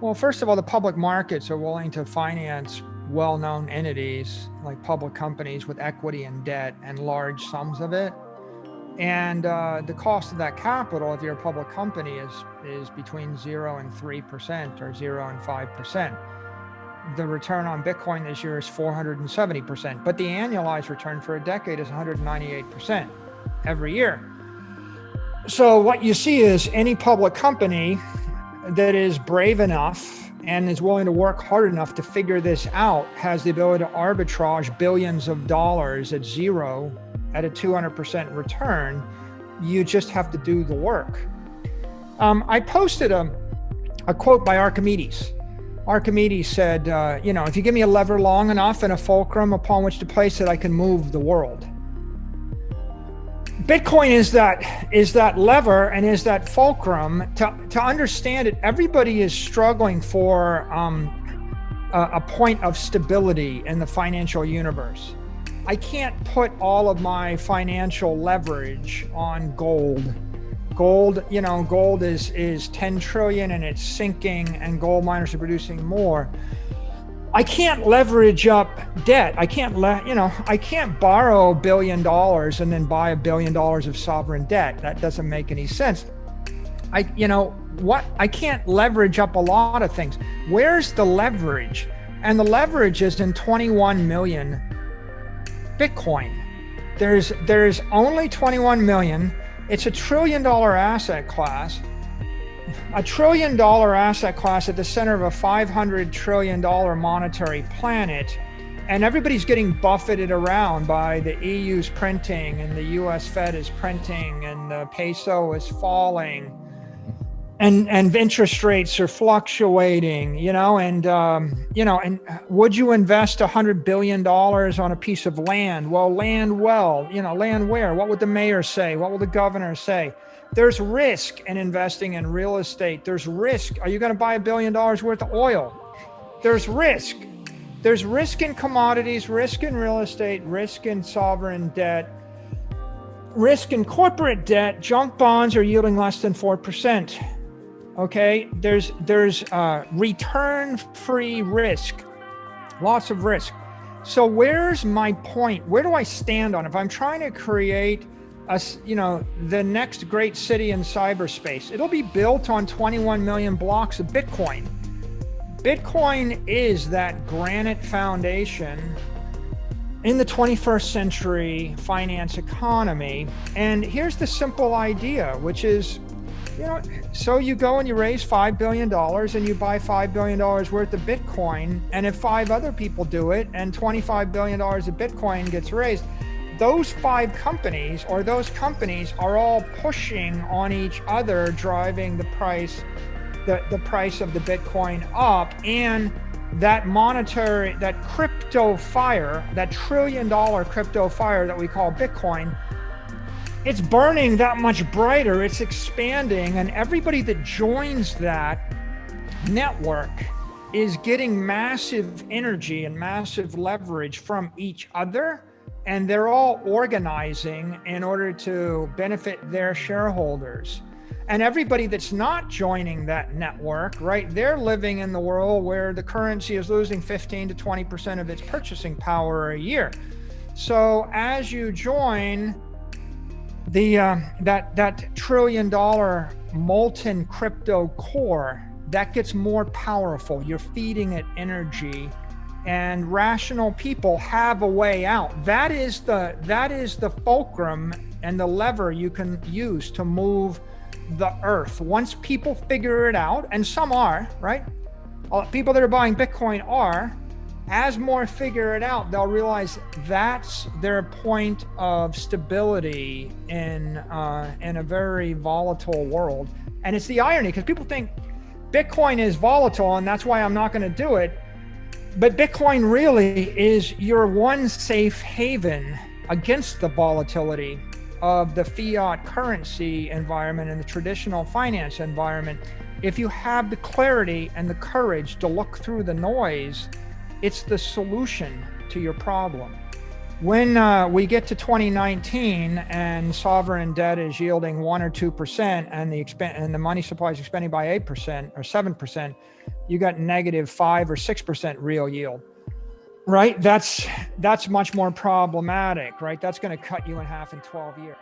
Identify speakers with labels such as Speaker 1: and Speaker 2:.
Speaker 1: Well, first of all, the public markets are willing to finance well-known entities like public companies with equity and debt and large sums of it. And the cost of that capital, if you're a public company, is between 0 and 3% or 0 and 5%. The return on Bitcoin this year is 470%, but the annualized return for a decade is 198% every year. So what you see is any public company that is brave enough and is willing to work hard enough to figure this out has the ability to arbitrage billions of dollars at zero at a 200% return. You just have to do the work. I posted a quote by Archimedes. Archimedes said, if you give me a lever long enough and a fulcrum upon which to place it, I can move the world. Bitcoin is that lever and is that fulcrum. To understand it, everybody is struggling for a point of stability in the financial universe. I can't put all of my financial leverage on gold. Gold is 10 trillion and it's sinking, and gold miners are producing more. I can't leverage up debt. I can't borrow $1 billion and then buy $1 billion of sovereign debt. That doesn't make any sense. I can't leverage up a lot of things. Where's the leverage? And the leverage is in 21 million Bitcoin. There's only 21 million. It's $1 trillion asset class. $1 trillion asset class at the center of a $500 trillion monetary planet, and everybody's getting buffeted around by the EU's printing and the US Fed is printing and the peso is falling and interest rates are fluctuating, and would you invest $100 billion on a piece of land? Well, land where? What would the mayor say? What will the governor say? There's risk in investing in real estate. There's risk. Are you going to buy $1 billion worth of oil? There's risk. There's risk in commodities, risk in real estate, risk in sovereign debt, risk in corporate debt. Junk bonds are yielding less than 4%. Okay, there's return-free risk, lots of risk. So where's my point? Where do I stand on it? If I'm trying to create the next great city in cyberspace, it'll be built on 21 million blocks of Bitcoin. Bitcoin is that granite foundation in the 21st century finance economy. And here's the simple idea, which is, so you go and you raise $5 billion and you buy $5 billion worth of Bitcoin. And if 5 other people do it and $25 billion of Bitcoin gets raised, those 5 companies or those companies are all pushing on each other, driving the price of the Bitcoin up. And that crypto fire, that $1 trillion crypto fire that we call Bitcoin, it's burning that much brighter, it's expanding, and everybody that joins that network is getting massive energy and massive leverage from each other, and they're all organizing in order to benefit their shareholders. And everybody that's not joining that network, right, they're living in the world where the currency is losing 15 to 20% of its purchasing power a year. So as you join that $1 trillion molten crypto core, that gets more powerful. You're feeding it energy, and rational people have a way out. That is the fulcrum and the lever you can use to move the earth. Once people figure it out, and some are, right? People that are buying Bitcoin are. As more figure it out, they'll realize that's their point of stability in a very volatile world. And it's the irony, because people think Bitcoin is volatile and that's why I'm not going to do it. But Bitcoin really is your one safe haven against the volatility of the fiat currency environment and the traditional finance environment. If you have the clarity and the courage to look through the noise, it's the solution to your problem. When we get to 2019 and sovereign debt is yielding 1 or 2% and the money supply is expanding by 8% or 7%, you got negative 5 or 6% real yield, right? That's much more problematic, right? That's going to cut you in half in 12 years.